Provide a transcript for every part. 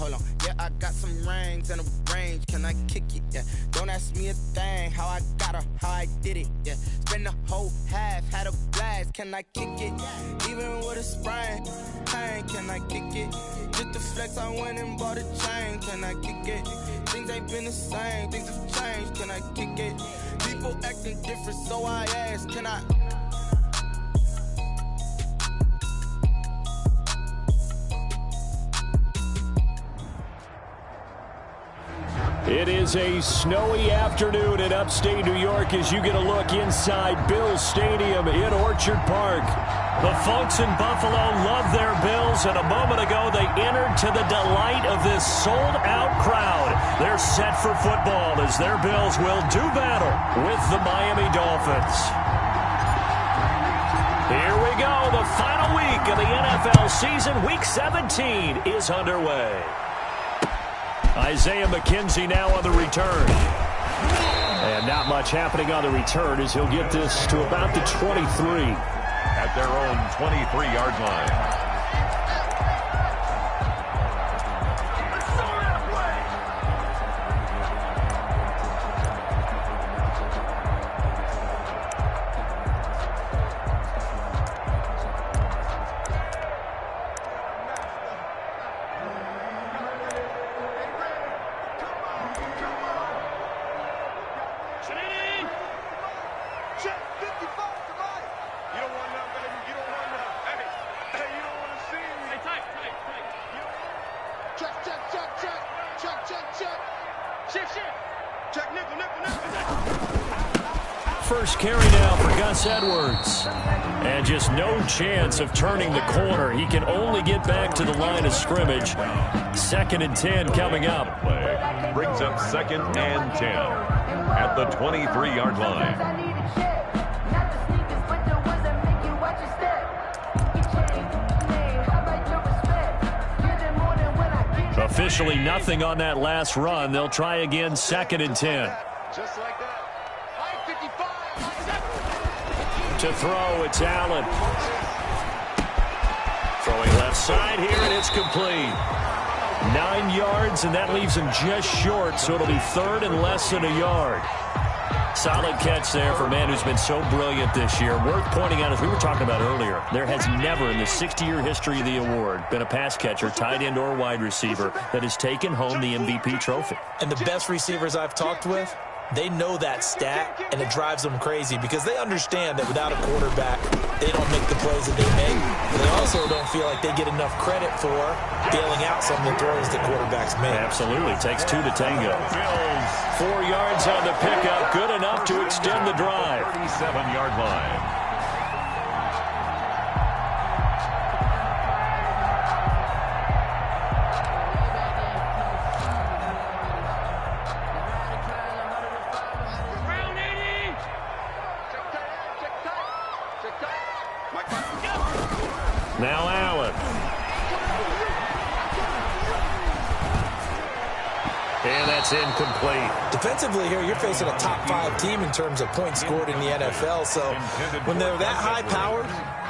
hold on. Yeah, I got some rings and a range. Can I kick it? Yeah. Don't ask me a thing. How I got her, how I did it. Yeah. Spend the whole half, had a blast. Can I kick it? Even with a sprain, pain. Can I kick it? Just the flex, I went and bought a chain. Can I kick it? Things ain't been the same. Things have changed. Can I kick it? People acting different, so I ask. Can I? It is a snowy afternoon in upstate New York as you get a look inside Bills Stadium in Orchard Park. The folks in Buffalo love their Bills, and a moment ago they entered to the delight of this sold-out crowd. They're set for football as their Bills will do battle with the Miami Dolphins. Here we go. The final week of the NFL season. Week 17 is underway. Isaiah McKenzie now on the return. And not much happening on the return as he'll get this to about the 23. At their own 23-yard line. First carry now for Gus Edwards. And just no chance of turning the corner. He can only get back to the line of scrimmage. 2nd and 10 coming up. Brings up 2nd and 10 at the 23-yard line. Officially nothing on that last run. They'll try again 2nd and 10. Just like that. To throw, it's Allen. Throwing left side here, and it's complete. 9 yards, and that leaves him just short, so it'll be 3rd and less than a yard. Solid catch there for a man who's been so brilliant this year. Worth pointing out, as we were talking about earlier, there has never in the 60-year history of the award been a pass catcher, tight end, or wide receiver that has taken home the MVP trophy. And the best receivers I've talked with, they know that stat, and it drives them crazy because they understand that without a quarterback, they don't make the plays that they make. They also don't feel like they get enough credit for bailing out some of the throws that quarterbacks make. Absolutely. Takes 2 to tango. 4 yards on the pickup. Good enough to extend the drive. 37-yard line. Now Allen. And that's incomplete. Defensively here, you're facing a top 5 team in terms of points scored in the NFL. So when they're that high-powered,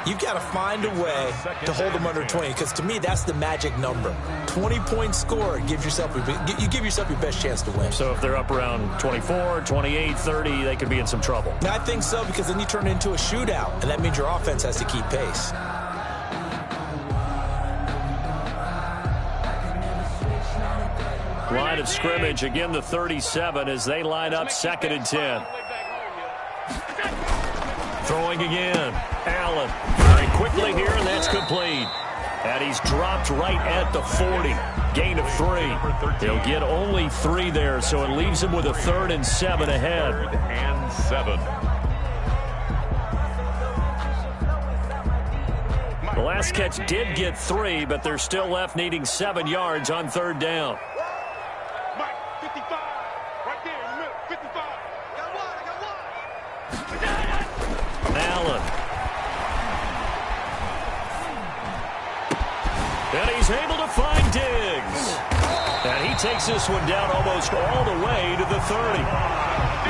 you've got to find a way to hold them under 20. Because to me, that's the magic number. 20 points scored, you give yourself your best chance to win. So if they're up around 24, 28, 30, they could be in some trouble. I think so, because then you turn it into a shootout, and that means your offense has to keep pace. Line of scrimmage, again the 37 as they line up 2nd and 10. Throwing again. Allen very quickly here, and that's complete. And he's dropped right at the 40. Gain of 3. He'll get only 3 there, so it leaves him with a 3rd and 7 ahead. 3rd and 7. The last catch did get 3, but they're still left needing 7 yards on 3rd down. Allen. And he's able to find Diggs. And he takes this one down almost all the way to the 30.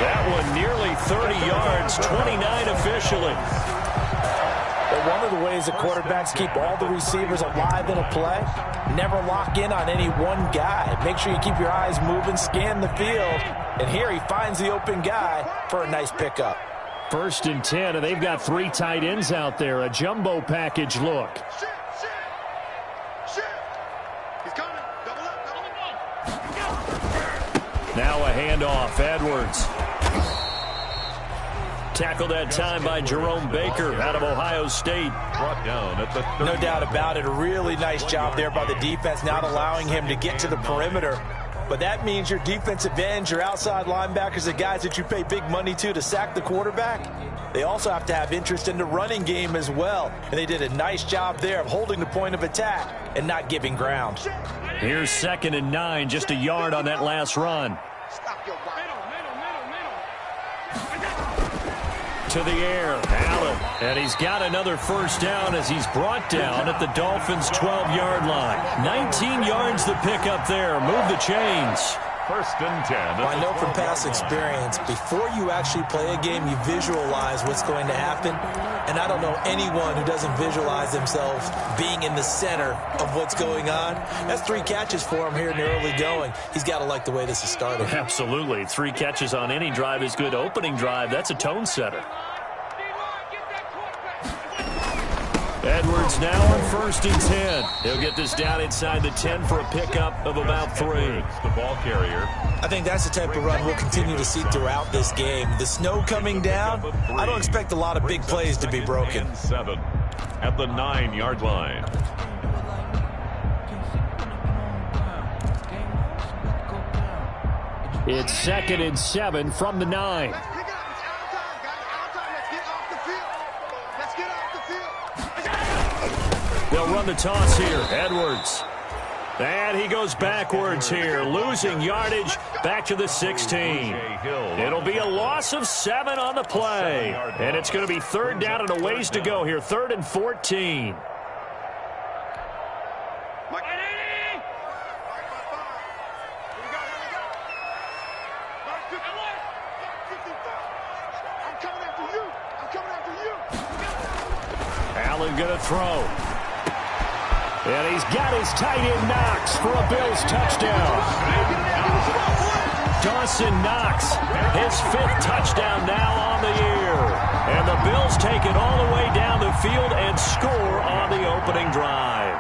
That one nearly 30 yards, 29 officially. But one of the ways the quarterbacks keep all the receivers alive in a play, never lock in on any one guy. Make sure you keep your eyes moving, scan the field, and here he finds the open guy for a nice pickup. 1st and 10, and they've got 3 tight ends out there. A jumbo package look. Now a handoff, Edwards. Tackled that time by Jerome Baker out of Ohio State. Brought down at the 30. No doubt about it. A really nice job there by the defense, not allowing him to get to the perimeter. But that means your defensive ends, your outside linebackers, the guys that you pay big money to sack the quarterback, they also have to have interest in the running game as well. And they did a nice job there of holding the point of attack and not giving ground. Here's 2nd and 9, just a yard on that last run. To the air, Allen, and he's got another 1st down as he's brought down at the Dolphins' 12-yard line. 19 yards the pickup there. Move the chains. 1st and 10. Well, I know from past experience, before you actually play a game, you visualize what's going to happen. And I don't know anyone who doesn't visualize themselves being in the center of what's going on. That's 3 catches for him here in the early going. He's got to like the way this is started. Absolutely. 3 catches on any drive is good. Opening drive, that's a tone setter. Edwards now on 1st and 10. He'll get this down inside the 10 for a pickup of about 3. The ball carrier. I think that's the type of run we'll continue to see throughout this game. The snow coming down, I don't expect a lot of big plays to be broken. 7 at the 9-yard line. It's 2nd and 7 from the 9. They'll run the toss here. Edwards. And he goes backwards here, losing yardage back to the 16. It'll be a loss of 7 on the play. And it's going to be 3rd down and a ways to go here. 3rd and 14. Allen going to throw. And he's got his tight end Knox for a Bills touchdown. Dawson Knox, his 5th touchdown now on the year. And the Bills take it all the way down the field and score on the opening drive.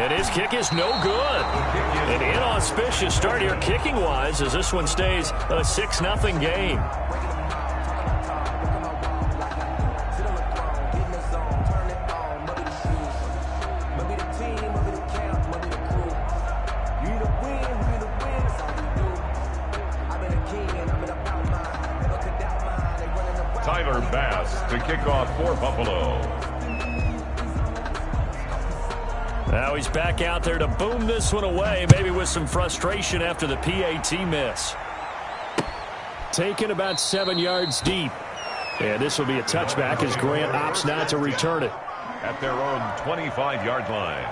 And his kick is no good. An inauspicious start here kicking-wise as this one stays a 6-0 game. To kick off for Buffalo. Now he's back out there to boom this one away, maybe with some frustration after the PAT miss. Taken about 7 yards deep. And this will be a touchback as Grant opts not to return it. At their own 25-yard line.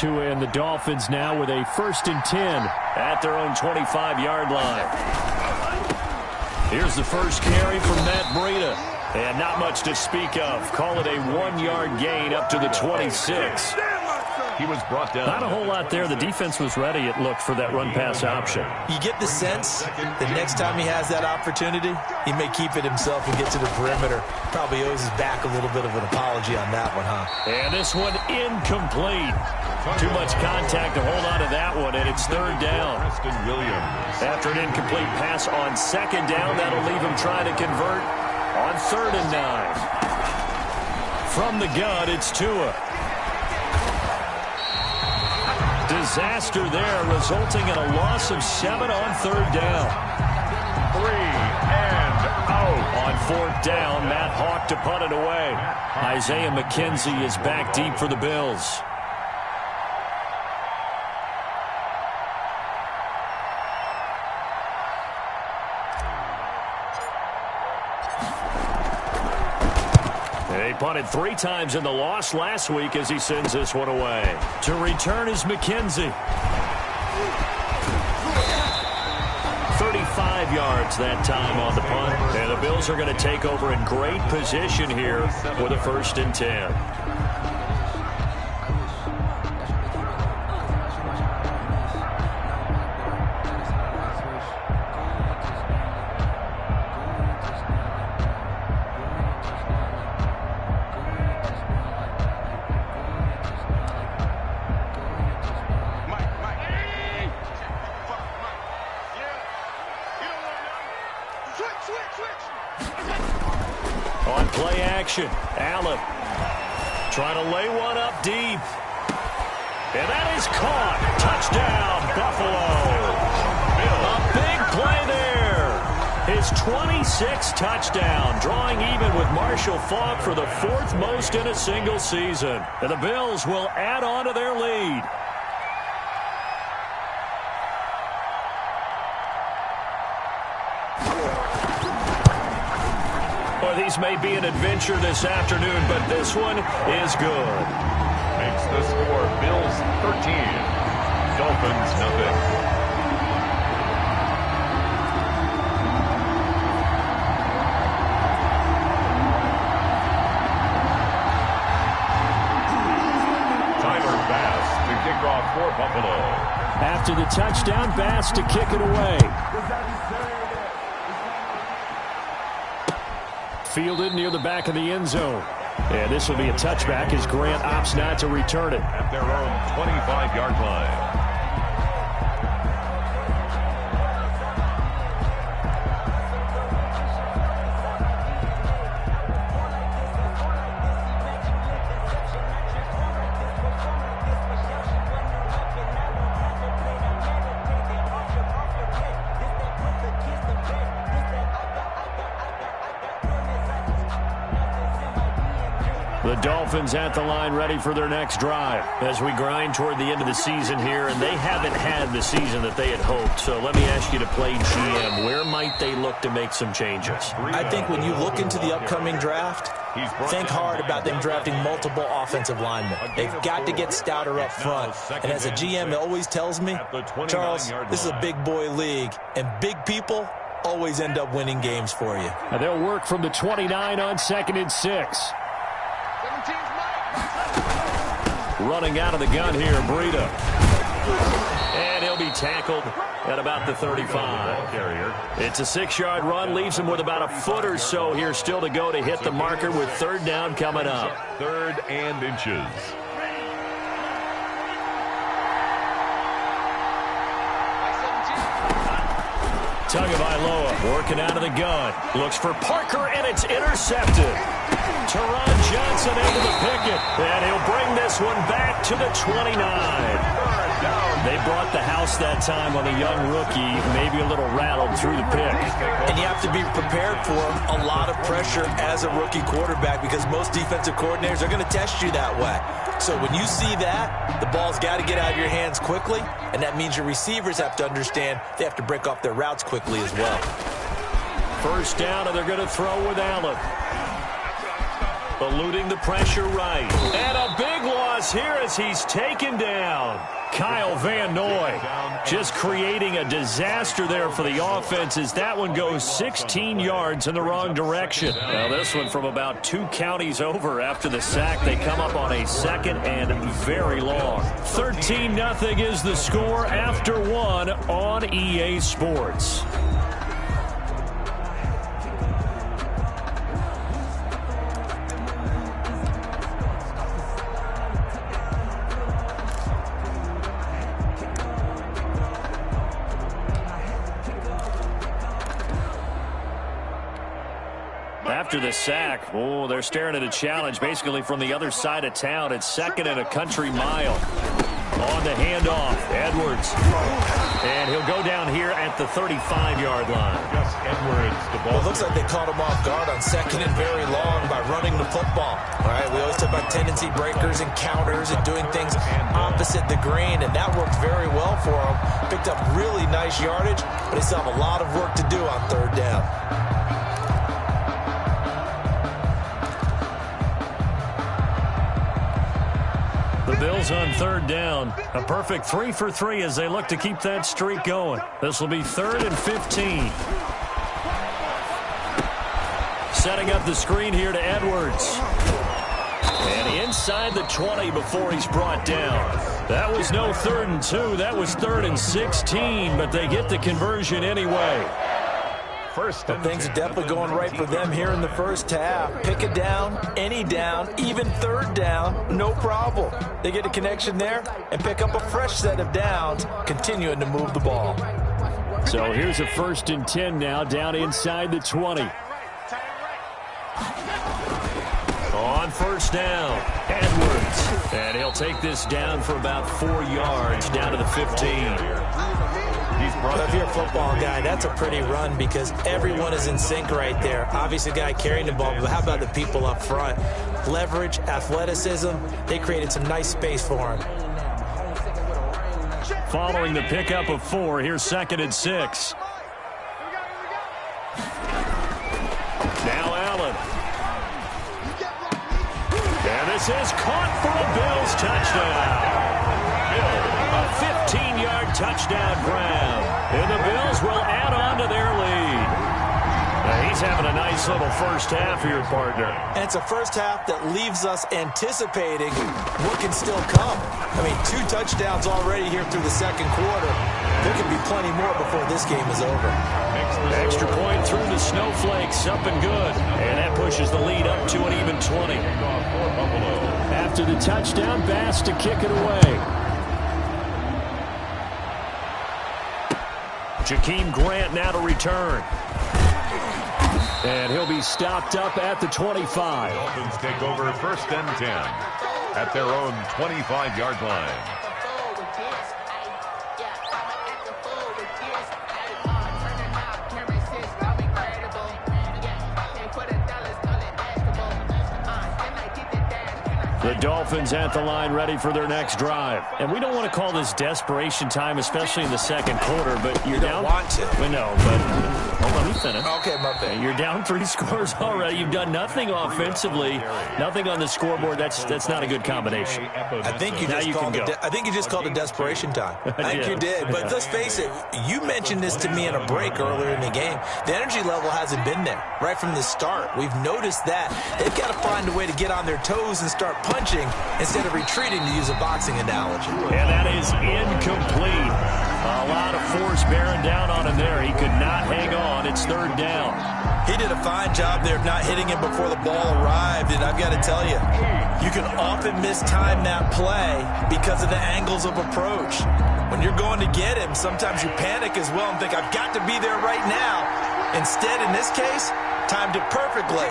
And the Dolphins now with a 1st and 10 at their own 25-yard line. Here's the first carry from Matt Breida. And not much to speak of. Call it a 1-yard gain up to the 26. He was brought down. Not a whole lot there. The defense was ready, it looked, for that run-pass option. You get the sense that next time he has that opportunity, he may keep it himself and get to the perimeter. Probably owes his back a little bit of an apology on that one, huh? And this one incomplete. Too much contact to hold on to that one, and it's 3rd down. After an incomplete pass on 2nd down, that'll leave him trying to convert on 3rd and 9. From the gun, it's Tua. Disaster there, resulting in a loss of 7 on 3rd down. 3 and out. On 4th down, Matt Hawk to punt it away. Isaiah McKenzie is back deep for the Bills. They punted 3 times in the loss last week as he sends this one away. To return is McKenzie. 35 yards that time on the punt. And the Bills are going to take over in great position here with a 1st and 10. On play action, Allen trying to lay one up deep. And that is caught. Touchdown, Buffalo. A big play there. His 26th touchdown, drawing even with Marshall Faulk for the 4th most in a single season. And the Bills will add on to their lead. These may be an adventure this afternoon, but this one is good. Makes the score Bills 13, Dolphins nothing. Tyler Bass to kick off for Buffalo. After the touchdown, Bass to kick it away. Fielded near the back of the end zone. And this will be a touchback as Grant opts not to return it. At their own 25-yard line. The Dolphins at the line ready for their next drive as we grind toward the end of the season here, and they haven't had the season that they had hoped. So let me ask you to play GM. Where might they look to make some changes? I think when you look into the upcoming draft, think hard about them drafting multiple offensive linemen. They've got to get stouter up front. And as a GM, it always tells me, Charles, this is a big boy league, and big people always end up winning games for you. And they'll work from the 29 on 2nd and 6. Running out of the gun here, Breida. And he'll be tackled at about the 35. It's a 6-yard run, leaves him with about a foot or so here still to go to hit the marker with 3rd down coming up. 3rd and inches. Tagovailoa working out of the gun. Looks for Parker, and it's intercepted. Teron Johnson able to pick it, and he'll bring this one back to the 29. They brought the house that time on a young rookie, maybe a little rattled through the pick. And you have to be prepared for a lot of pressure as a rookie quarterback because most defensive coordinators are going to test you that way. So when you see that, the ball's got to get out of your hands quickly, and that means your receivers have to understand they have to break off their routes quickly as well. 1st down, and they're going to throw with Allen. Eluding the pressure right. And a big loss here as he's taken down. Kyle Van Noy just creating a disaster there for the offense as that one goes 16 yards in the wrong direction. Now this one from about 2 counties over after the sack. They come up on a 2nd and very long. 13-0 is the score after 1 on EA Sports. After the sack, they're staring at a challenge basically from the other side of town. It's 2nd and a country mile. On the handoff, Edwards. And he'll go down here at the 35-yard line. Gus Edwards, the ball. Well, it looks like they caught him off guard on 2nd and very long by running the football. All right, we always talk about tendency breakers and counters and doing things opposite the grain, and that worked very well for him. Picked up really nice yardage, but they still have a lot of work to do on 3rd down. Bills on third down. A perfect 3 for 3 as they look to keep that streak going. This will be 3rd and 15. Setting up the screen here to Edwards. And inside the 20 before he's brought down. That was no 3rd and 2. That was 3rd and 16, but they get the conversion anyway. Well, things are definitely going right for them here in the first half. Pick a down, any down, even 3rd down, no problem. They get a connection there and pick up a fresh set of downs, continuing to move the ball. So here's a 1st and 10 now, down inside the 20. On 1st down, Edwards. And he'll take this down for about 4 yards, down to the 15. Well, if you're a football guy, that's a pretty run because everyone is in sync right there. Obviously, the guy carrying the ball, but how about the people up front? Leverage, athleticism, they created some nice space for him. Following the pickup of 4, here's 2nd and 6. Now Allen. And this is caught for a Bills touchdown. A 15-yard touchdown grab. And the Bills will add on to their lead. Now he's having a nice little first half here, partner. And it's a first half that leaves us anticipating what can still come. I mean, 2 touchdowns already here through the second quarter. There could be plenty more before this game is over. Extra point through the snowflakes, up and good. And that pushes the lead up to an even 20. After the touchdown, Bass to kick it away. Jakeem Grant now to return. And he'll be stopped up at the 25. Dolphins take over 1st and 10 at their own 25-yard line. The Dolphins at the line ready for their next drive. And we don't want to call this desperation time, especially in the second quarter, but you're down. Don't want to. We know, but hold on, let me finish. Okay, my bad. You're down 3 scores already. You've done nothing offensively, nothing on the scoreboard. That's not a good combination. I think you just called it desperation time. I think you did. But let's face it, you mentioned this to me in a break earlier in the game. The energy level hasn't been there right from the start. We've noticed that. They've got to find a way to get on their toes and start punching instead of retreating, to use a boxing analogy. And that is incomplete. A lot of force bearing down on him there. He could not hang on. It's 3rd down. He did a fine job there of not hitting him before the ball arrived, and I've got to tell you, you can often mistime that play because of the angles of approach. When you're going to get him, sometimes you panic as well and think, I've got to be there right now. Instead, in this case, timed it perfectly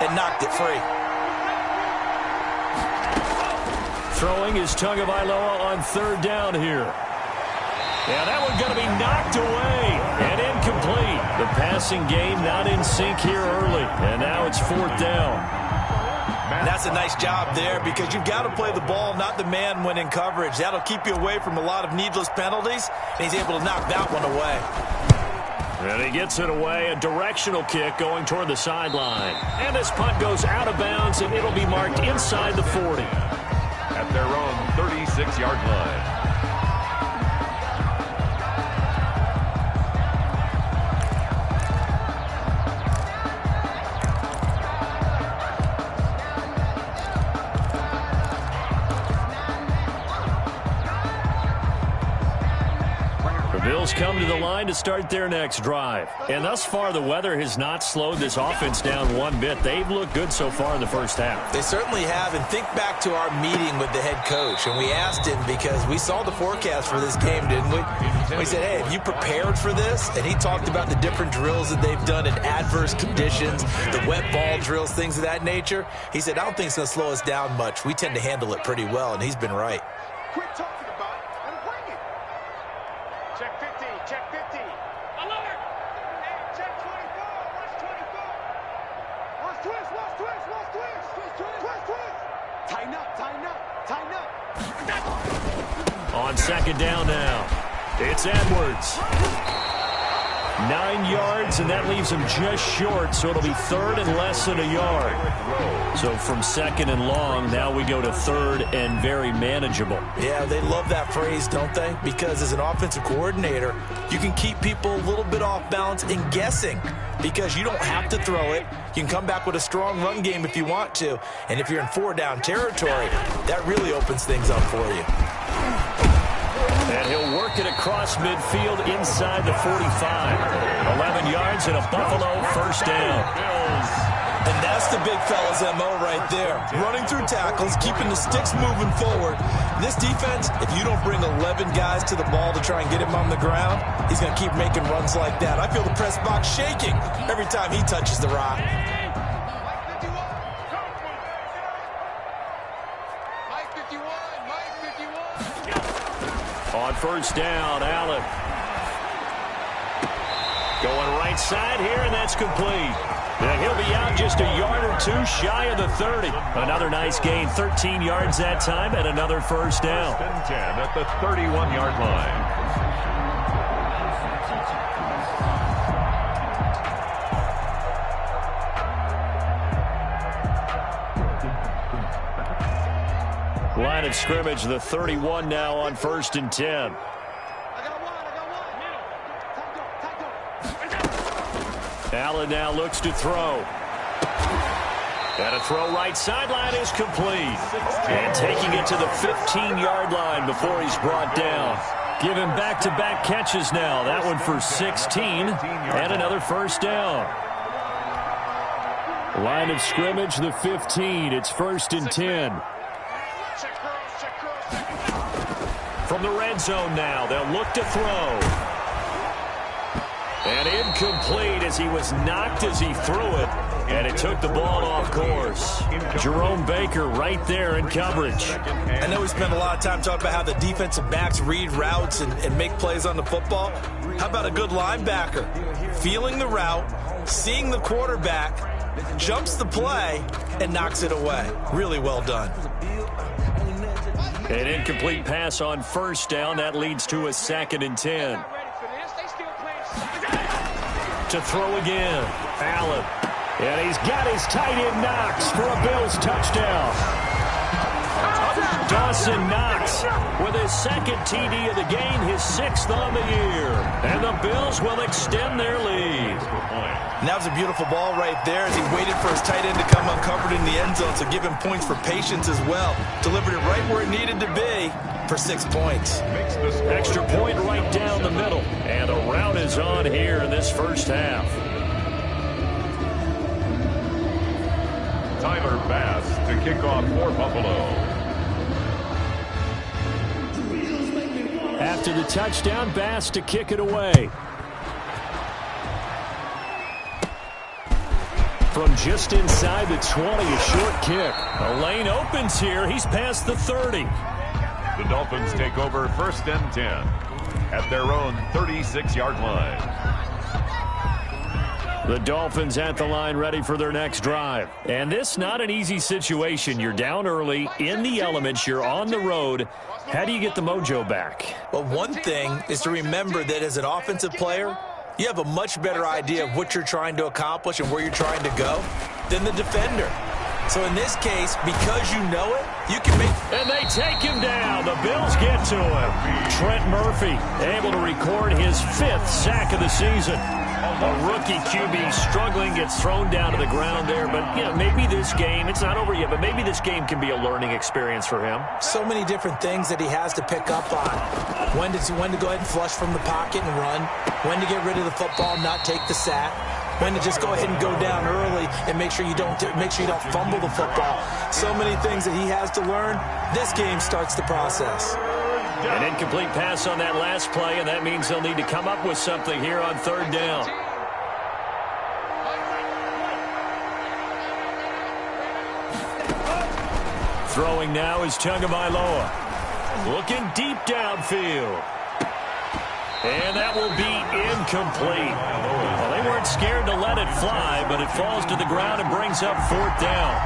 and knocked it free. Throwing is Tagovailoa on 3rd down here. Yeah, that one going to be knocked away and incomplete. The passing game not in sync here early, and now it's 4th down. And that's a nice job there because you've got to play the ball, not the man when in coverage. That'll keep you away from a lot of needless penalties, and he's able to knock that one away. And he gets it away, a directional kick going toward the sideline. And this punt goes out of bounds, and it'll be marked inside the 40. At their own 36-yard line. Bills come to the line to start their next drive. And thus far, the weather has not slowed this offense down one bit. They've looked good so far in the first half. They certainly have. And think back to our meeting with the head coach. And we asked him because we saw the forecast for this game, didn't we? We said, hey, have you prepared for this? And he talked about the different drills that they've done in adverse conditions, the wet ball drills, things of that nature. He said, I don't think it's going to slow us down much. We tend to handle it pretty well, and he's been right. Quit talking about it and bring it. Check 50, check 50. Alert! Hey, check 24, watch 24. Watch twist, watch twist, watch twist. Twist, twist. Tighten up, tighten up, tighten up. On 2nd down now, it's Edwards. 9 yards, and that leaves him just short, so it'll be third and less than a yard. So from second and long, now we go to third and very manageable. Yeah, they love that phrase, don't they? Because as an offensive coordinator, you can keep people a little bit off balance and guessing because you don't have to throw it. You can come back with a strong run game if you want to. And if you're in 4-down territory, that really opens things up for you. And he'll work it across midfield inside the 45. 11 yards and a Buffalo first down. And that's the big fella's MO right there. Running through tackles, keeping the sticks moving forward. This defense, if you don't bring 11 guys to the ball to try and get him on the ground, he's going to keep making runs like that. I feel the press box shaking every time he touches the rock. On first down, Allen. Going right side here, and that's complete. And he'll be out just a yard or two shy of the 30. Another nice gain, 13 yards that time, and another first down. 10 at the 31-yard line. Line of scrimmage, the 31 now on first and 10. Allen now looks to throw. And a throw right sideline is complete. And taking it to the 15-yard line before he's brought down. Give him back-to-back catches now. That one for 16 and another first down. Line of scrimmage, the 15. It's first and 10. From the red zone now, they'll look to throw. And incomplete as he was knocked as he threw it. And it took the ball off course. Jerome Baker right there in coverage. I know we spent a lot of time talking about how the defensive backs read routes and make plays on the football. How about a good linebacker? Feeling the route, seeing the quarterback, jumps the play, and knocks it away. Really well done. An incomplete pass on first down. That leads to a 2nd and 10. To throw again. Allen. And he's got his tight end Knox for a Bills touchdown. Dawson Knox with his 2nd TD of the game, his 6th on the year. And the Bills will extend their lead. And that was a beautiful ball right there as he waited for his tight end to come uncovered in the end zone, so give him points for patience as well. Delivered it right where it needed to be for 6 points. Extra point right down the middle. And a rout is on here in this first half. Tyler Bass to kick off for Buffalo. After the touchdown, Bass to kick it away. From just inside the 20, a short kick. A lane opens here. He's past the 30. The Dolphins take over first and 10 at their own 36-yard line. The Dolphins at the line ready for their next drive. And this not an easy situation. You're down early, in the elements, you're on the road. How do you get the mojo back? Well, one thing is to remember that as an offensive player, you have a much better idea of what you're trying to accomplish and where you're trying to go than the defender. So in this case, because you know it, you can make... And they take him down. The Bills get to him. Trent Murphy able to record his 5th sack of the season. A rookie QB struggling, gets thrown down to the ground there. But, you know, maybe this game, it's not over yet, but maybe this game can be a learning experience for him. So many different things that he has to pick up on. When to go ahead and flush from the pocket and run. When to get rid of the football, not take the sack. When to just go ahead and go down early and make sure you don't fumble the football. So many things that he has to learn. This game starts the process. An incomplete pass on that last play, and that means they'll need to come up with something here on 3rd down. Throwing now is Tagovailoa. Looking deep downfield. And that will be incomplete. Well, they weren't scared to let it fly, but it falls to the ground and brings up 4th down.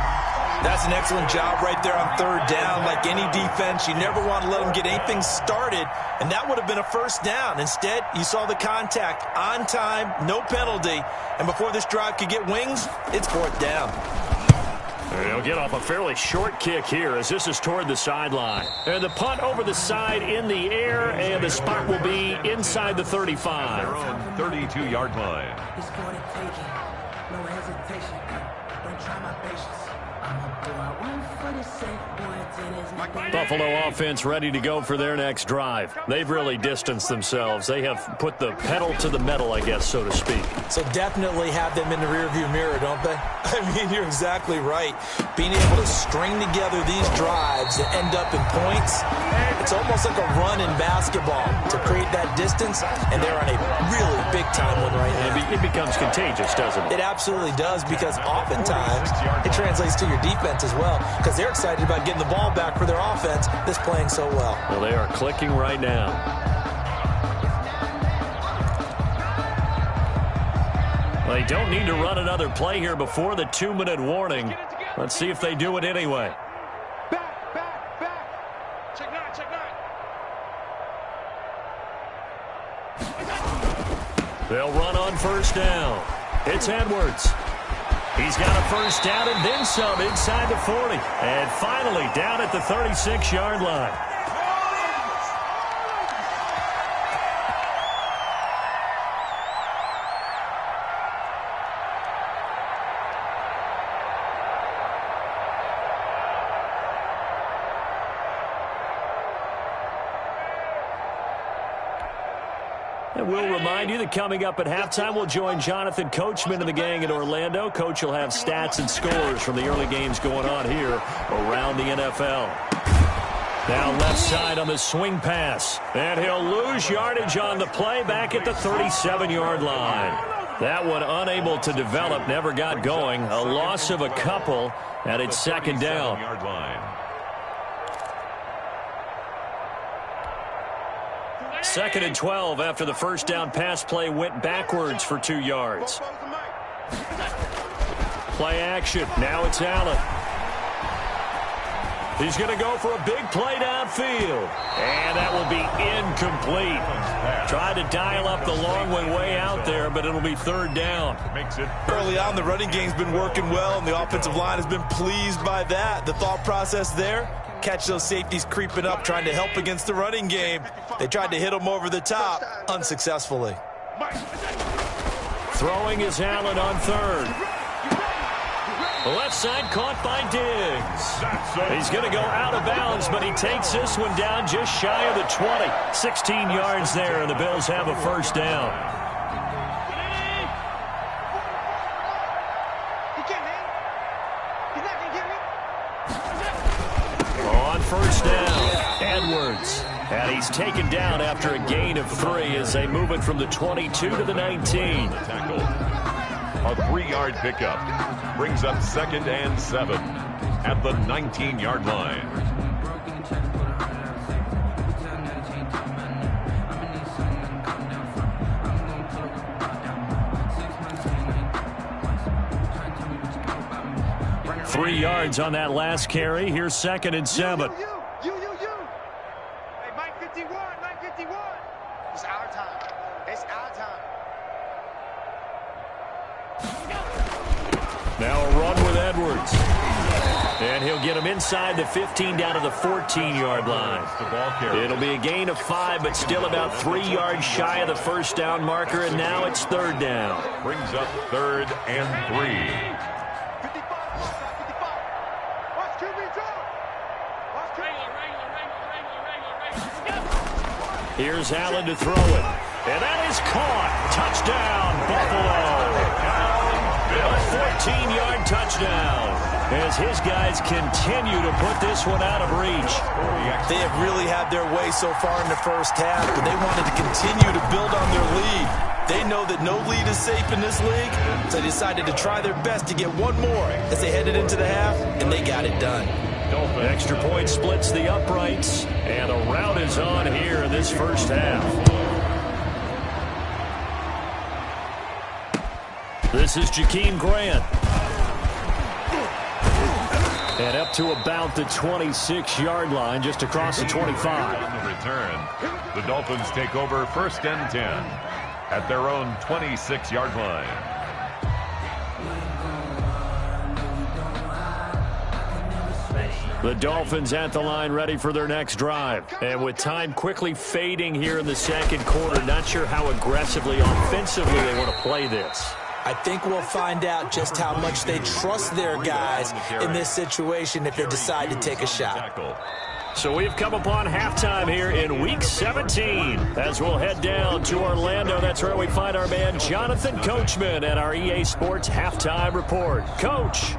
That's an excellent job right there on third down. Like any defense, you never want to let them get anything started, and that would have been a first down. Instead, you saw the contact on time, no penalty, and before this drive could get wings, it's fourth down. They'll get off a fairly short kick here as this is toward the sideline. And the punt over the side in the air, and the spot will be inside the 35. Their own 32-yard line. It's for the taking, no hesitation. Don't try my patience. I'ma go out one for the sake, Buffalo offense ready to go for their next drive. They've really distanced themselves. They have put the pedal to the metal, I guess, so to speak. So definitely have them in the rearview mirror, don't they? I mean, you're exactly right. Being able to string together these drives that end up in points, it's almost like a run in basketball to create that distance, and they're on a really big-time one right now. It becomes contagious, doesn't it? It absolutely does, because oftentimes it translates to your defense as well, because they're excited about getting the ball back for their offense that's playing so well. Well, they are clicking right now. They don't need to run another play here before the 2-minute warning. Let's see if they do it anyway. Back. Check nine. They'll run on first down. It's Edwards. He's got a first down and then some inside the 40. And finally down at the 36-yard line. And we'll remind you that coming up at halftime, we'll join Jonathan Coachman and the gang in Orlando. Coach will have stats and scores from the early games going on here around the NFL. Now left side on the swing pass. And he'll lose yardage on the play back at the 37-yard line. That one unable to develop, never got going. A loss of a couple, and it's second down. Second and 12 after the first down pass play went backwards for 2 yards. Play action. Now it's Allen. He's going to go for a big play downfield. And that will be incomplete. Tried to dial up the long way out there, but it'll be third down. Early on, the running game's been working well, and the offensive line has been pleased by that. The thought process there, catch those safeties creeping up, trying to help against the running game. They tried to hit them over the top, unsuccessfully. Throwing is Allen on third. Left side caught by Diggs. He's going to go out of bounds, but he takes this one down just shy of the 20. 16 yards there, and the Bills have a first down. On first down, Edwards. And he's taken down after a gain of 3 as they move it from the 22 to the 19. A 3-yard pickup brings up second and 7 at the 19-yard line. Three yards on that last carry. Here's second and 7. You. Hey, Mike 51. It's our time. Now a run with Edwards. And he'll get him inside the 15 down to the 14-yard line. It'll be a gain of 5, but still about 3 yards shy of the first down marker, and now it's third down. Brings up third and 3. 55. Watch QB drop. Here's Allen to throw it. And that is caught. Touchdown, Buffalo. A 14-yard touchdown as his guys continue to put this one out of reach. They have really had their way so far in the first half, but they wanted to continue to build on their lead. They know that no lead is safe in this league, so they decided to try their best to get one more as they headed into the half, and they got it done. Extra point splits the uprights, and a rout is on here in this first half. This is Jakeem Grant. And up to about the 26-yard line, just across the 25. On the return, the Dolphins take over 1st and 10 at their own 26-yard line. The Dolphins at the line ready for their next drive. And with time quickly fading here in the second quarter, not sure how aggressively, offensively they want to play this. I think we'll find out just how much they trust their guys in this situation if they decide to take a shot. So we've come upon halftime here in Week 17. As we'll head down to Orlando, that's where we find our man Jonathan Coachman at our EA Sports Halftime Report. Coach.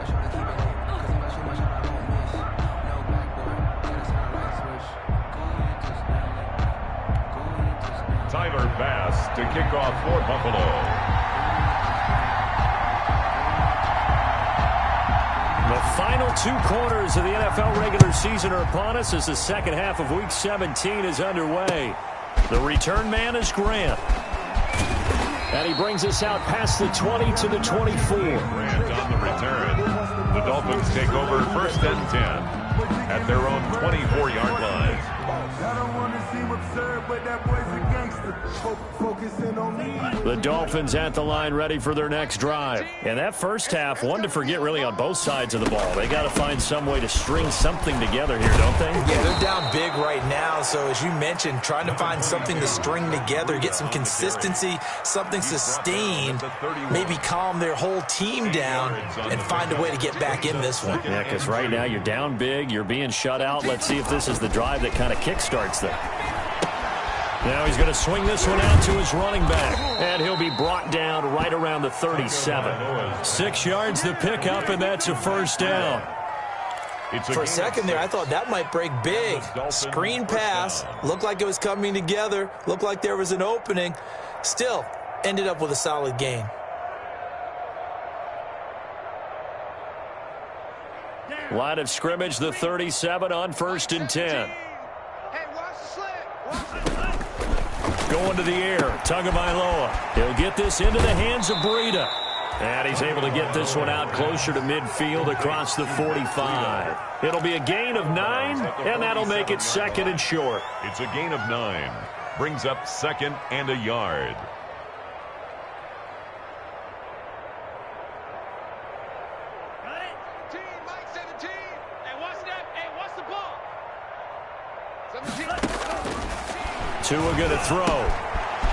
Tyler Bass to kick off for Buffalo. The final 2 quarters of the NFL regular season are upon us as the second half of Week 17 is underway. The return man is Grant. And he brings us out past the 20 to the 24. Grant on the return. The Dolphins take over 1st and 10 at their own 24-yard line. I don't want to seem absurd, but that boy's a gangster. Focusing on me. The Dolphins at the line ready for their next drive. And that first half, one to forget really on both sides of the ball. They got to find some way to string something together here, don't they? Yeah, they're down big right now. So as you mentioned, trying to find something to string together, get some consistency, something sustained, maybe calm their whole team down and find a way to get back in this one. Yeah, because right now you're down big, you're being shut out. Let's see if this is the drive that kind of kickstarts them. Now he's going to swing this one out to his running back, and he'll be brought down right around the 37. 6 yards the pickup, and that's a first down. For a second there, I thought that might break big. Screen pass, looked like it was coming together, looked like there was an opening. Still, ended up with a solid gain. Line of scrimmage, the 37 on 1st and 10. Going to the air, Tagovailoa. He'll get this into the hands of Breida. And he's able to get this one out closer to midfield across the 45. It'll be a gain of 9, and that'll make it 2nd and short. It's a gain of 9. Brings up 2nd and a yard. Tua going to throw.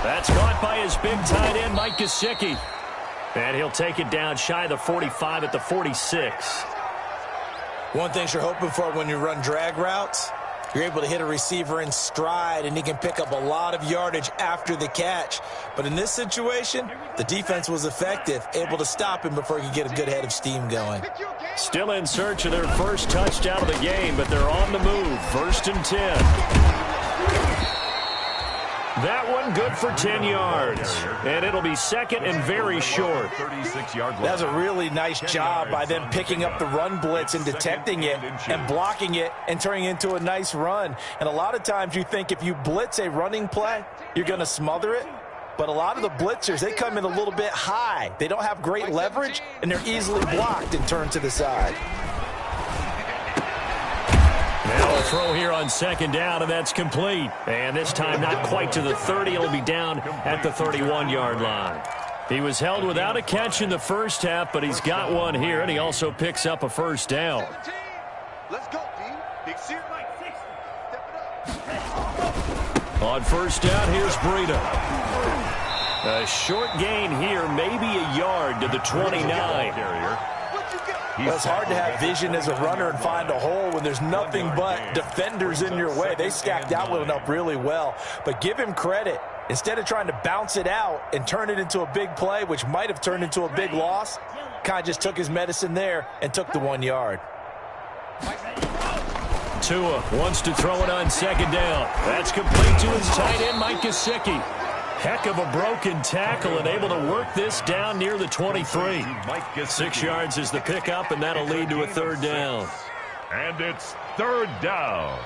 That's caught by his big tight end, Mike Gesicki. And he'll take it down shy of the 45 at the 46. One thing you're hoping for when you run drag routes, you're able to hit a receiver in stride, and he can pick up a lot of yardage after the catch. But in this situation, the defense was effective, able to stop him before he could get a good head of steam going. Still in search of their first touchdown of the game, but they're on the move. 1st and 10. That one good for 10 yards. And it'll be 2nd and very short. 36-yard line. That was a really nice job by them picking up the run blitz and detecting it and blocking it and turning it into a nice run. And a lot of times you think if you blitz a running play, you're going to smother it. But a lot of the blitzers, they come in a little bit high. They don't have great leverage, and they're easily blocked and turned to the side. Now a throw here on 2nd down, and that's complete. And this time not quite to the 30. It'll be down at the 31-yard line. He was held without a catch in the first half, but he's got one here, and he also picks up a first down. Let's go, D. Big Step it up. On 1st down, here's Breida. A short gain here, maybe a yard to the 29. Well, it's hard to have vision as a runner and find a hole when there's nothing but defenders in your way. They stacked that one up really well. But give him credit. Instead of trying to bounce it out and turn it into a big play, which might have turned into a big loss, kind of just took his medicine there and took the 1 yard. Tua wants to throw it on 2nd down. That's complete to his tight end, Mike Gesicki. Heck of a broken tackle and able to work this down near the 23. 6 yards is the pickup, and that'll lead to a 3rd down. And it's 3rd down.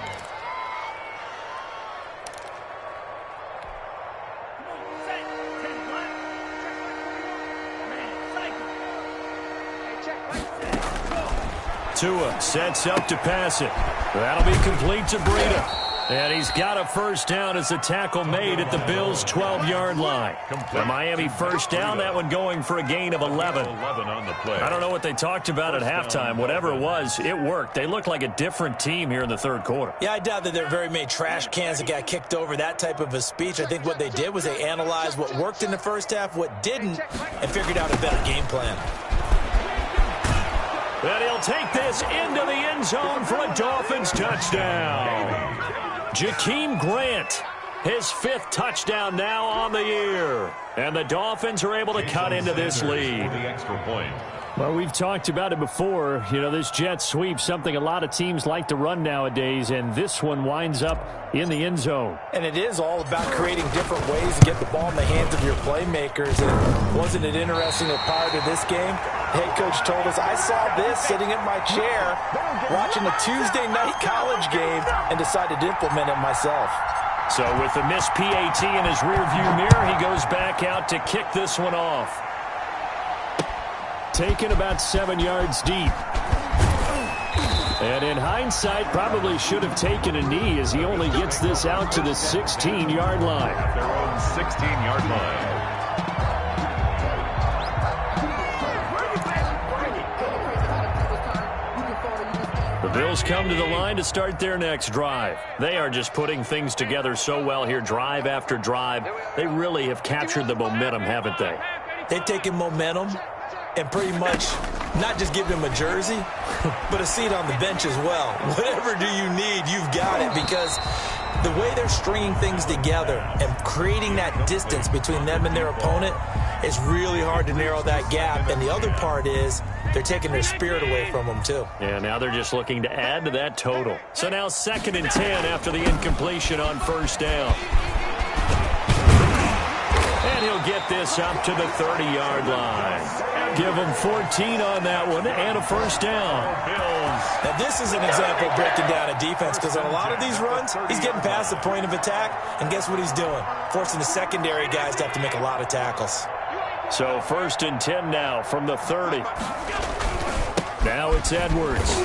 Tua sets up to pass it. That'll be complete to Breida. And he's got a first down as a tackle made at the Bills' 12-yard line. The Miami first down, that one going for a gain of 11. On the play. I don't know what they talked about at halftime. Whatever it was, it worked. They look like a different team here in the third quarter. Yeah, I doubt that there are very many trash cans that got kicked over, that type of a speech. I think what they did was they analyzed what worked in the first half, what didn't, and figured out a better game plan. And he'll take this into the end zone for a Dolphins touchdown. Jakeem Grant, his 5th touchdown now on the year. And the Dolphins are able to cut into this lead. The extra point. Well, we've talked about it before. You know, this jet sweep, something a lot of teams like to run nowadays, and this one winds up in the end zone. And it is all about creating different ways to get the ball in the hands of your playmakers. And wasn't it interesting that prior to this game, the head coach told us, I saw this sitting in my chair watching a Tuesday night college game and decided to implement it myself. So with the missed PAT in his rearview mirror, he goes back out to kick this one off. Taken about 7 yards deep. And in hindsight, probably should have taken a knee as he only gets this out to the 16-yard line. At their own 16-yard line. The Bills come to the line to start their next drive. They are just putting things together so well here, drive after drive. They really have captured the momentum, haven't they? They've taken momentum and pretty much not just give him a jersey, but a seat on the bench as well. Whatever do you need, you've got it, because the way they're stringing things together and creating that distance between them and their opponent is really hard to narrow that gap. And the other part is they're taking their spirit away from them, too. Yeah, now they're just looking to add to that total. So now 2nd and 10 after the incompletion on first down. And he'll get this up to the 30-yard line. Give him 14 on that one and a first down. Now, this is an example of breaking down a defense, because on a lot of these runs, he's getting past the point of attack, and guess what he's doing? Forcing the secondary guys to have to make a lot of tackles. So 1st and 10 now from the 30. Now it's Edwards.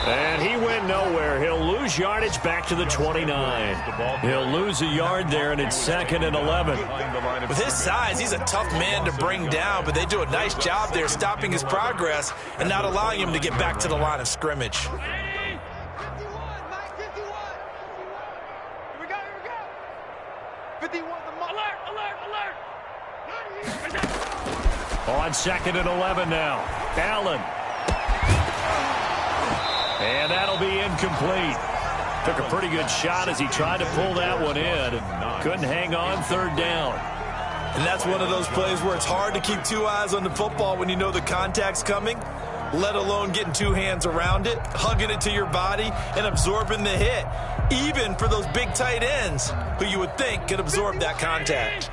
And he went nowhere. He'll lose yardage back to the 29. He'll lose a yard there, and it's 2nd and 11. With his size, he's a tough man to bring down, but they do a nice job there stopping his progress and not allowing him to get back to the line of scrimmage. 51, Mike, 51. Here we go. 51, alert. On 2nd and 11 now. Allen. And that'll be incomplete. Took a pretty good shot as he tried to pull that one in. Couldn't hang on 3rd down. And that's one of those plays where it's hard to keep 2 eyes on the football when you know the contact's coming, let alone getting 2 hands around it, hugging it to your body, and absorbing the hit. Even for those big tight ends who you would think could absorb that contact.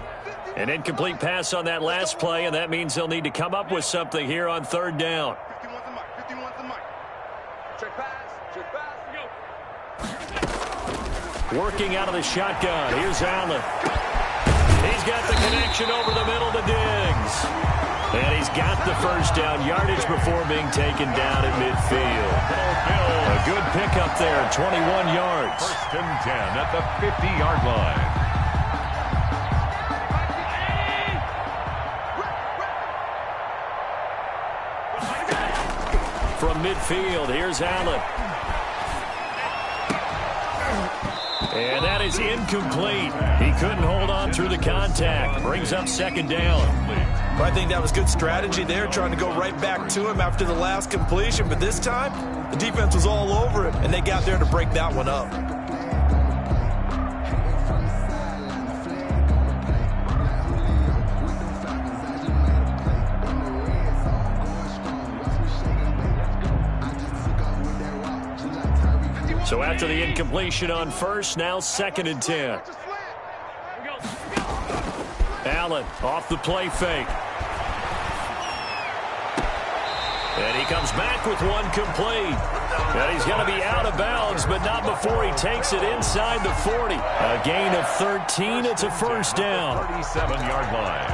An incomplete pass on that last play, and that means they'll need to come up with something here on 3rd down. 51's the mic. Check pass. Working out of the shotgun. Here's Allen. He's got the connection over the middle to Diggs. And he's got the first down yardage before being taken down at midfield. A good pickup there, 21 yards. 1st and 10 at the 50-yard line. From midfield, here's Allen. And that is incomplete. He couldn't hold on through the contact. Brings up 2nd down. Well, I think that was good strategy there, trying to go right back to him after the last completion. But this time, the defense was all over it, and they got there to break that one up. So after the incompletion on first, now 2nd and 10. Allen off the play fake. And he comes back with one complete. And he's going to be out of bounds, but not before he takes it inside the 40. A gain of 13. It's a first down. 37-yard line.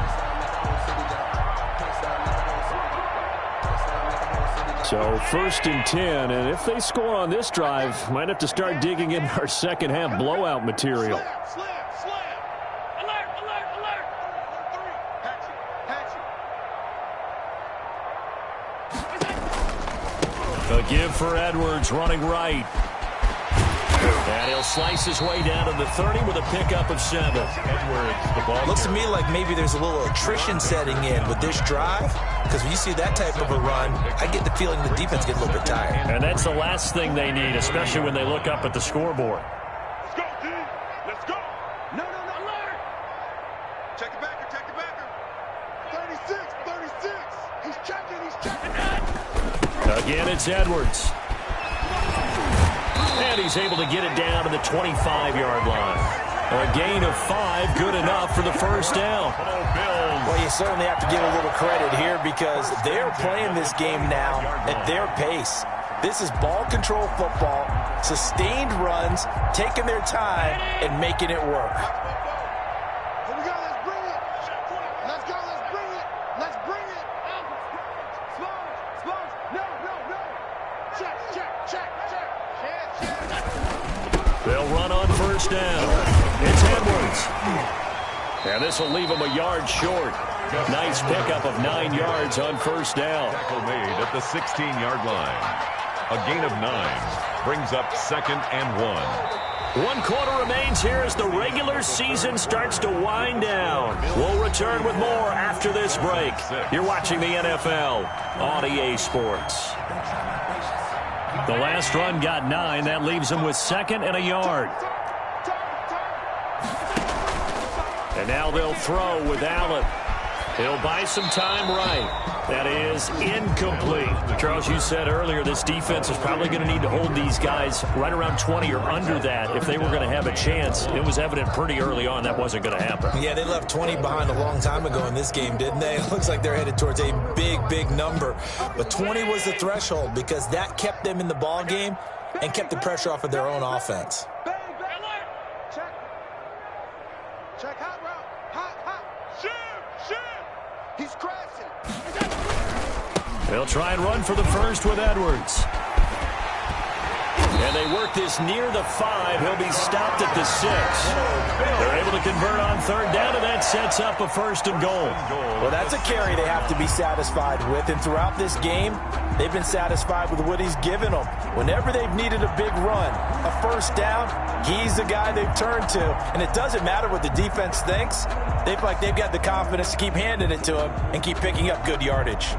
So 1st and 10, and if they score on this drive, might have to start digging in our second half blowout material. Slam. Alert. Patch it. A give for Edwards running right. And he'll slice his way down to the 30 with a pickup of 7. Edwards, the ball. Looks to me like maybe there's a little attrition setting in with this drive, because when you see that type of a run, I get the feeling the defense gets a little bit tired. And that's the last thing they need, especially when they look up at the scoreboard. Let's go, D. Let's go. No. Alert. Check the backer. 36. He's checking. Again, it's Edwards. And he's able to get it down to the 25-yard line. A gain of 5, good enough for the first down. Well, you certainly have to give a little credit here because they're playing this game now at their pace. This is ball control football, sustained runs, taking their time, and making it work. Here we go. Let's bring it. Let's go. Let's bring it. Slows. No. Check. They'll run on first down. It's Edwards. And this will leave him a yard short. Nice pickup of 9 yards on first down. Tackle made at the 16-yard line. A gain of 9 brings up 2nd and 1. 1 quarter remains here as the regular season starts to wind down. We'll return with more after this break. You're watching the NFL on EA Sports. The last run got 9. That leaves him with 2nd and a yard. And now they'll throw with Allen. He'll buy some time right. That is incomplete. Charles, you said earlier this defense is probably going to need to hold these guys right around 20 or under that if they were going to have a chance. It was evident pretty early on that wasn't going to happen. Yeah, they left 20 behind a long time ago in this game, didn't they? It looks like they're headed towards a big number. But 20 was the threshold because that kept them in the ball game and kept the pressure off of their own offense. Check hot route. Hot. Shim. He's crashing. They'll try and run for the first with Edwards. And they work this near the 5. He'll be stopped at the 6. They're able to convert on 3rd down, and that sets up a 1st and goal. Well, that's a carry they have to be satisfied with. And throughout this game, they've been satisfied with what he's given them. Whenever they've needed a big run, a 1st down, he's the guy they've turned to. And it doesn't matter what the defense thinks. They feel like they've got the confidence to keep handing it to him and keep picking up good yardage.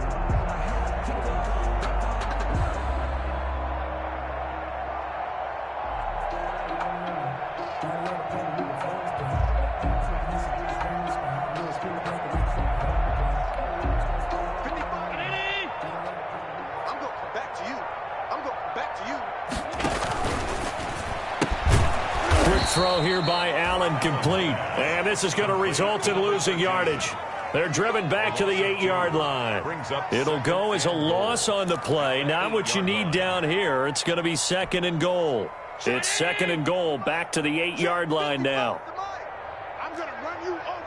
Throw here by Allen, complete. And this is going to result in losing yardage. They're driven back to the 8-yard line. It'll go as a loss on the play. Not what you need down here. It's going to be 2nd and goal. It's 2nd and goal back to the 8-yard line now. I'm going to run you over.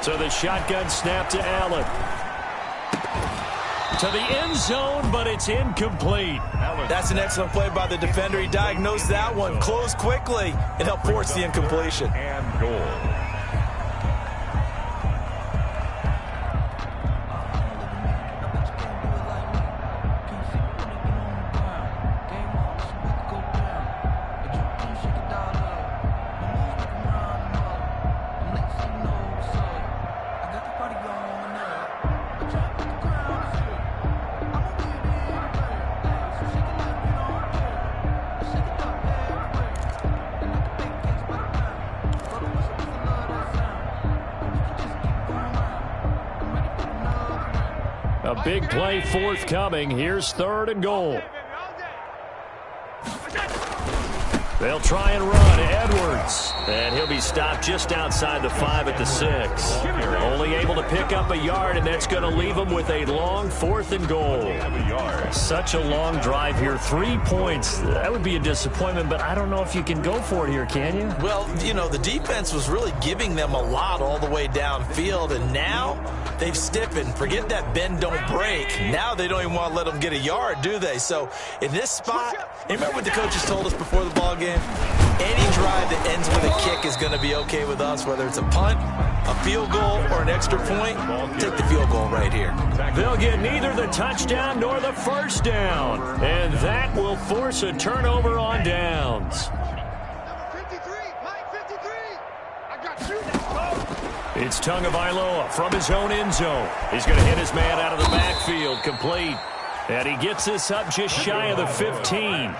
So the shotgun snap to Allen. To the end zone, but it's incomplete. That's an excellent play by the defender. He diagnosed that one, closed quickly, and helped force the incompletion. And goal. A big play forthcoming. Here's 3rd and goal. They'll try and run. Edwards. And he'll be stopped just outside the 5 at the 6. Only able to pick up a yard, and that's going to leave him with a long 4th and goal. Such a long drive here. 3 points. That would be a disappointment, but I don't know if you can go for it here, can you? Well, you know, the defense was really giving them a lot all the way downfield, and now they've stiffened. Forget that bend, don't break. Now they don't even want to let them get a yard, do they? So in this spot, you remember what the coaches told us before the ball game? Any drive that ends with a kick is going to be okay with us, whether it's a punt, a field goal, or an extra point. Take the field goal right here. They'll get neither the touchdown nor the first down, and that will force a turnover on downs. It's Tagovailoa from his own end zone. He's going to hit his man out of the backfield, complete. And he gets this up just shy of the 15.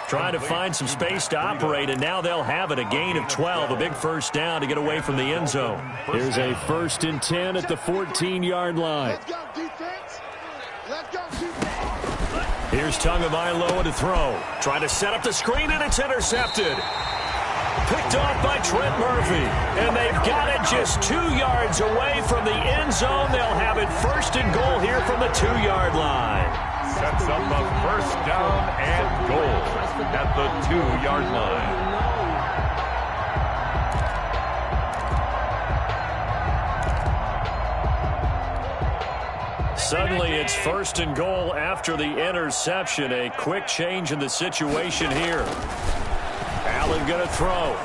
Trying to find some space to operate, and now they'll have it. A gain of 12, a big first down to get away from the end zone. Here's a 1st and 10 at the 14-yard line. Let's go, defense. Let's go, defense. Here's Tagovailoa to throw. Trying to set up the screen, and it's intercepted. Picked off by Trent Murphy. And they've got it just 2 yards away from the end zone. They'll have it 1st and goal here from the 2-yard line. Sets up a first down and goal at the 2-yard line. Suddenly it's 1st and goal after the interception. A quick change in the situation here. Allen going to throw.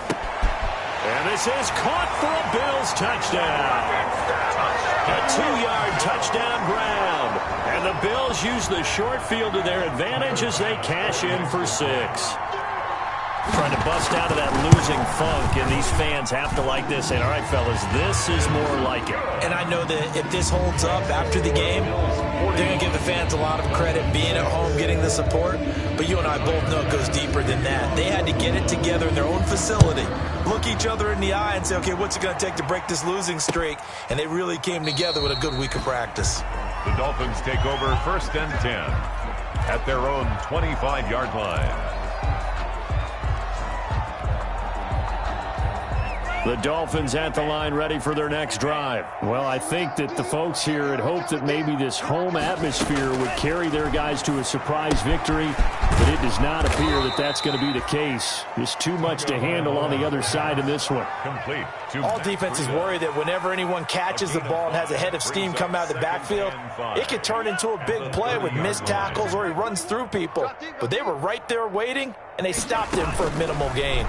And this is caught for a Bills touchdown. A 2-yard touchdown ground. And the Bills use the short field to their advantage as they cash in for 6. Trying to bust out of that losing funk, and these fans have to like this. And all right, fellas, this is more like it. And I know that if this holds up after the game, they're going to give the fans a lot of credit being at home, getting the support. But you and I both know it goes deeper than that. They had to get it together in their own facility, look each other in the eye and say, okay, what's it going to take to break this losing streak? And they really came together with a good week of practice. The Dolphins take over 1st and 10 at their own 25-yard line. The Dolphins at the line ready for their next drive. Well, I think that the folks here had hoped that maybe this home atmosphere would carry their guys to a surprise victory, but it does not appear that that's going to be the case. Just too much to handle on the other side in this one. Complete. All defenses worry that whenever anyone catches the ball and has a head of steam come out of the backfield, it could turn into a big play with missed tackles or he runs through people. But they were right there waiting, and they stopped him for a minimal gain.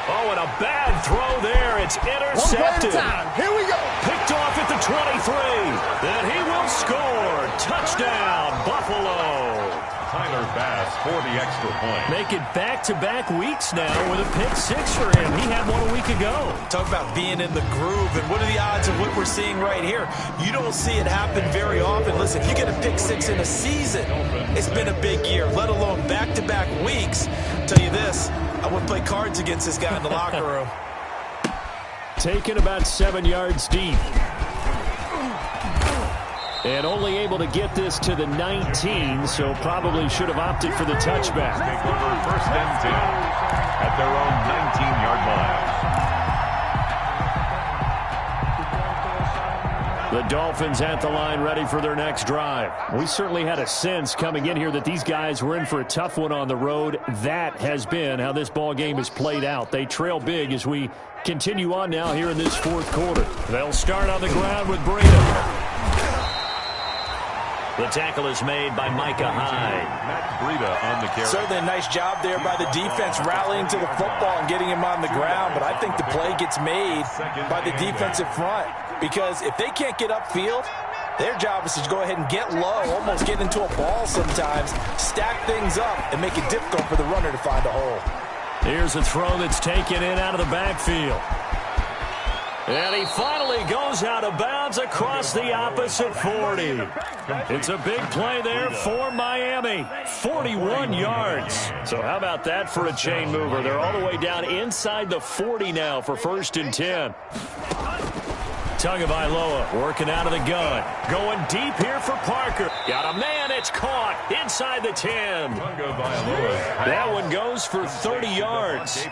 Oh, and a bad throw there. It's intercepted. Here we go. Picked off at the 23. Then he will score. Touchdown, Buffalo. Tyler Bass for the extra point. Make it back-to-back weeks now with a pick 6 for him. He had one a week ago. Talk about being in the groove, and what are the odds of what we're seeing right here? You don't see it happen very often. Listen, if you get a pick 6 in a season, it's been a big year, let alone back-to-back weeks. I'll tell you this, I would play cards against this guy in the locker room. Taken about 7 yards deep. And only able to get this to the 19, so probably should have opted for the touchback. Take over 1st and 10 at their own 19-yard line. The Dolphins at the line ready for their next drive. We certainly had a sense coming in here that these guys were in for a tough one on the road. That has been how this ball game has played out. They trail big as we continue on now here in this 4th quarter. They'll start on the ground with Breida. The tackle is made by Micah Hyde. Matt Breida on the carry. Certainly a nice job there by the defense rallying to the football and getting him on the ground, but I think the play gets made by the defensive front because if they can't get upfield, their job is to go ahead and get low, almost get into a ball sometimes, stack things up, and make it difficult for the runner to find a hole. Here's a throw that's taken in out of the backfield. And he finally goes out of bounds across the opposite 40. It's a big play there for Miami. 41 yards. So how about that for a chain mover? They're all the way down inside the 40 now for 1st and 10. Tagovailoa working out of the gun. Going deep here for Parker. Got a man. It's caught inside the 10. That one goes for 30 yards.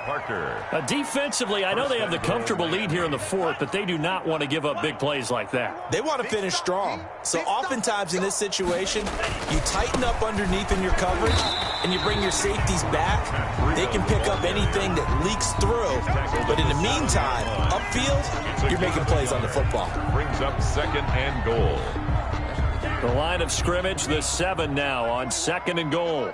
Defensively, I know they have the comfortable lead here in the fourth, but they do not want to give up big plays like that. They want to finish strong. So oftentimes in this situation, you tighten up underneath in your coverage, and you bring your safeties back. They can pick up anything that leaks through. But in the meantime, upfield, you're making plays on the football. Brings up 2nd and goal. The line of scrimmage, the 7 now on 2nd and goal.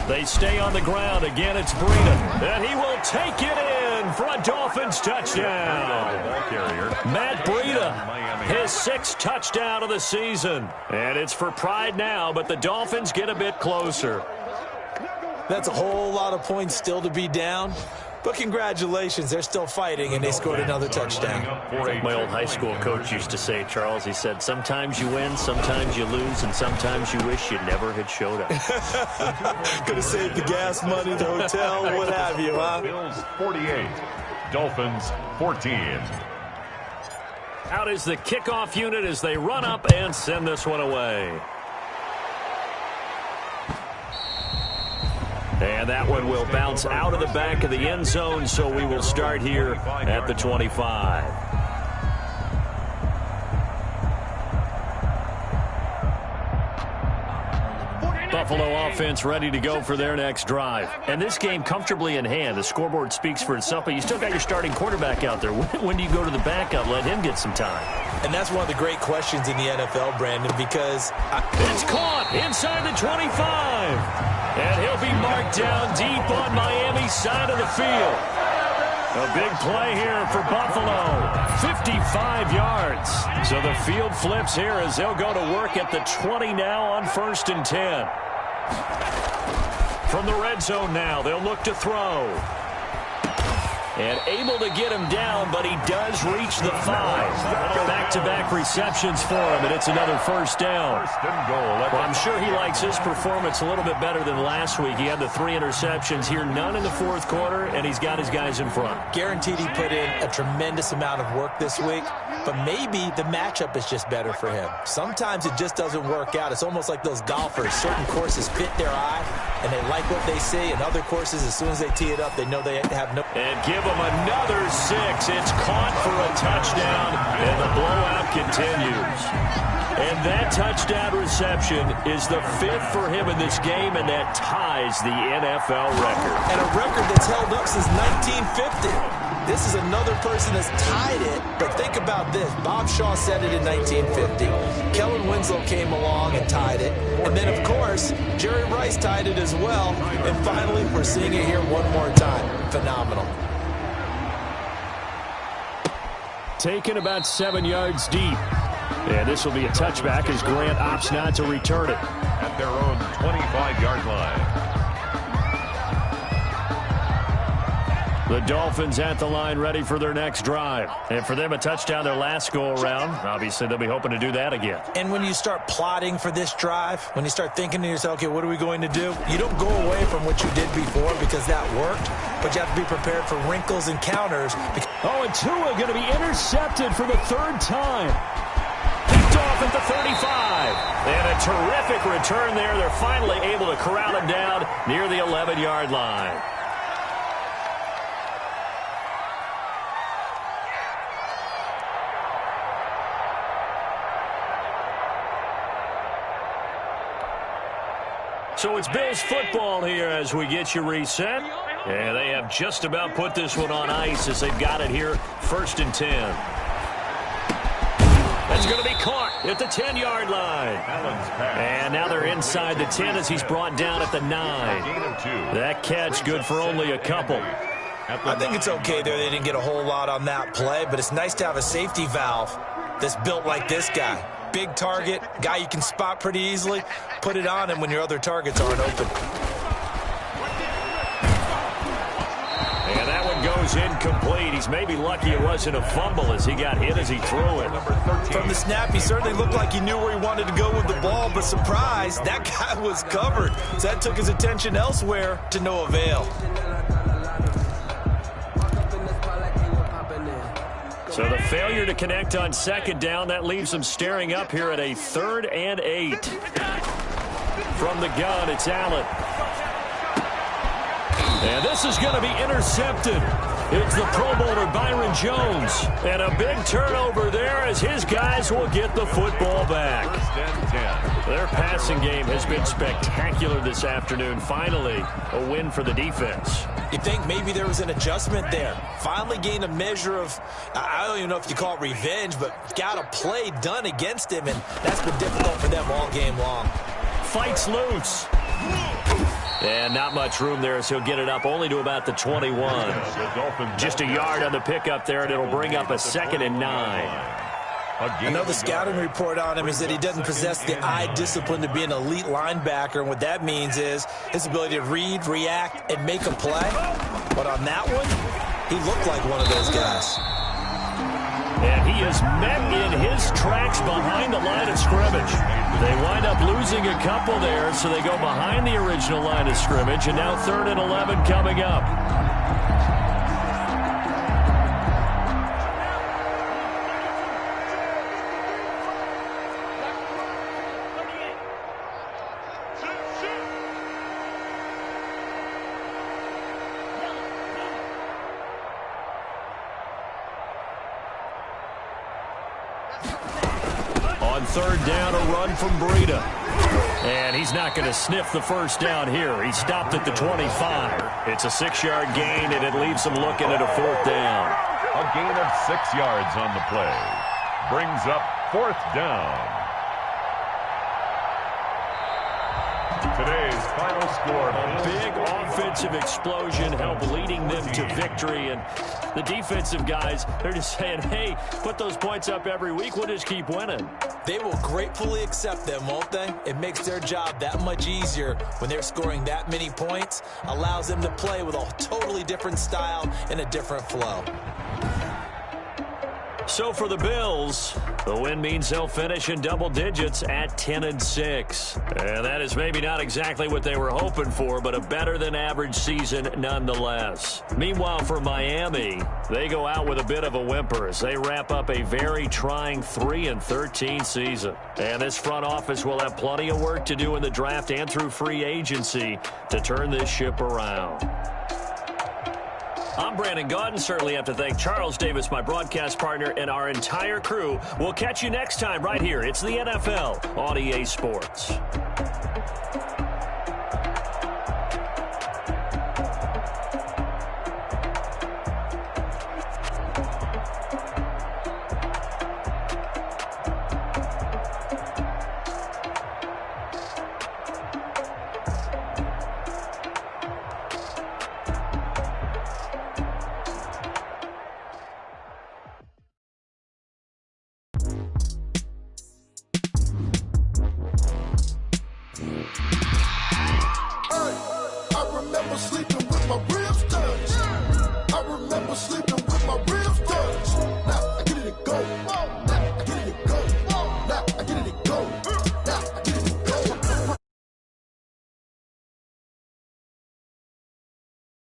They stay on the ground. Again, it's Breida. And he will take it in for a Dolphins touchdown. Matt Breida, his 6th touchdown of the season. And it's for pride now, but the Dolphins get a bit closer. That's a whole lot of points still to be down. But congratulations, they're still fighting, and they scored another touchdown. My old high school coach used to say, Charles, he said, sometimes you win, sometimes you lose, and sometimes you wish you never had showed up. Could have saved the gas money, the hotel, what have you, huh? Bills 48, Dolphins 14. Out is the kickoff unit as they run up and send this one away. And that one will bounce out of the back of the end zone, so we will start here at the 25. Buffalo offense ready to go for their next drive. And this game comfortably in hand. The scoreboard speaks for itself, but you still got your starting quarterback out there. When do you go to the backup? Let him get some time. And that's one of the great questions in the NFL, Brandon, because it's caught inside the 25. And he'll be marked down deep on Miami's side of the field. A big play here for Buffalo. 55 yards. So the field flips here as they'll go to work at the 20 now on 1st and 10. From the red zone now, they'll look to throw. And able to get him down, but he does reach the 5. Back-to-back receptions for him, and it's another 1st down. Well, I'm sure he likes his performance a little bit better than last week. He had the 3 interceptions here, none in the 4th quarter, and he's got his guys in front. Guaranteed he put in a tremendous amount of work this week, but maybe the matchup is just better for him. Sometimes it just doesn't work out. It's almost like those golfers. Certain courses fit their eye, and they like what they see, and other courses, as soon as they tee it up, they know they have no... And give him another 6. It's caught for a touchdown, and the blowout continues. And that touchdown reception is the 5th for him in this game, and that ties the NFL record. And a record that's held up since 1950. This is another person that's tied it, but think about this. Bob Shaw said it in 1950. Kellen Winslow came along and tied it. And then, of course, Jerry Rice tied it as well. And finally, we're seeing it here one more time. Phenomenal. Taken about 7 yards deep. And this will be a touchback as Grant opts not to return it. At their own 25-yard line. The Dolphins at the line ready for their next drive. And for them, a touchdown their last go-around. Obviously, they'll be hoping to do that again. And when you start plotting for this drive, when you start thinking to yourself, okay, what are we going to do? You don't go away from what you did before because that worked, but you have to be prepared for wrinkles and counters. Oh, and Tua going to be intercepted for the 3rd time. Picked off at the 35. And a terrific return there. They're finally able to corral him down near the 11-yard line. So it's Bills football here as we get you reset. And they have just about put this one on ice as they've got it here, 1st and 10. That's going to be caught at the 10-yard line. And now they're inside the 10 as he's brought down at the 9. That catch good for only a couple. I think it's okay there. They didn't get a whole lot on that play, but it's nice to have a safety valve that's built like this guy. Big target, guy you can spot pretty easily. Put it on him when your other targets aren't open. And that one goes incomplete. He's maybe lucky it wasn't a fumble as he got hit as he threw it. From the snap, he certainly looked like he knew where he wanted to go with the ball, but surprise, that guy was covered. So that took his attention elsewhere to no avail. So the failure to connect on second down, that leaves them staring up here at a 3rd and 8. From the gun, it's Allen. And this is going to be intercepted. It's the Pro Bowler Byron Jones. And a big turnover there as his guys will get the football back. Their passing game has been spectacular this afternoon. Finally, a win for the defense. You think maybe there was an adjustment there. Finally gained a measure of, I don't even know if you call it revenge, but got a play done against him, and that's been difficult for them all game long. Fights loose. And not much room there as he'll get it up only to about the 21. Just a yard on the pickup there, and it'll bring up a 2nd and 9. Another scouting report on him is that he doesn't possess the eye discipline to be an elite linebacker, and what that means is his ability to read, react, and make a play. But on that one, he looked like one of those guys. And he is met in his tracks behind the line of scrimmage. They wind up losing a couple there, so they go behind the original line of scrimmage, and now 3rd and 11 coming up. On 3rd down, a run from Breida. And he's not going to sniff the first down here. He stopped at the 25. It's a 6-yard gain, and it leaves him looking at a 4th down. A gain of 6 yards on the play. Brings up 4th down. Today's final score. A big offensive explosion helped leading them to victory. And the defensive guys, they're just saying, hey, put those points up every week. We'll just keep winning. They will gratefully accept them, won't they? It makes their job that much easier when they're scoring that many points. Allows them to play with a totally different style and a different flow. So for the Bills, the win means they'll finish in double digits at 10 and 6. And that is maybe not exactly what they were hoping for, but a better than average season nonetheless. Meanwhile, for Miami, they go out with a bit of a whimper as they wrap up a very trying 3-13 season. And this front office will have plenty of work to do in the draft and through free agency to turn this ship around. I'm Brandon Gaudin. Certainly have to thank Charles Davis, my broadcast partner, and our entire crew. We'll catch you next time right here. It's the NFL on EA Sports.